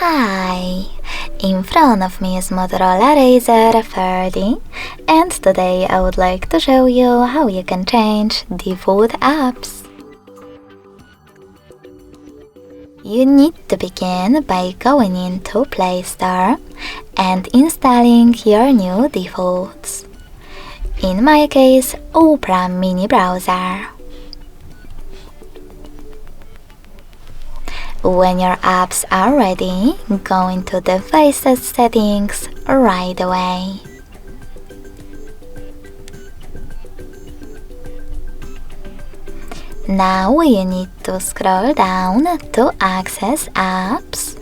Hi! In front of me is Motorola Razr 30, and today I would like to show you how you can change default apps. You need to begin by going into Play Store and installing your new defaults. In my case, Opera Mini Browser. When your apps are ready, go into Devices settings right away. Now you need to scroll down to access apps.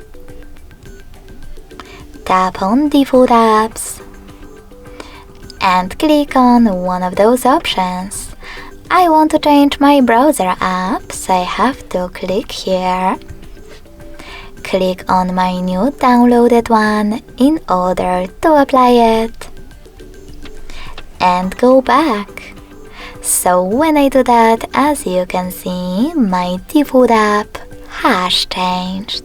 Tap on Default Apps and click on one of those options. I want to change my browser app, so I have to click here. Click on my new downloaded one in order to apply it. And go back. So when I do that, as you can see, my default app has changed.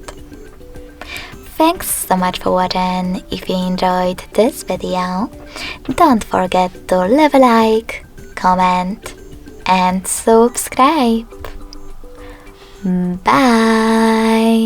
Thanks so much for watching. If you enjoyed this video, don't forget to leave a like, comment and subscribe. Bye!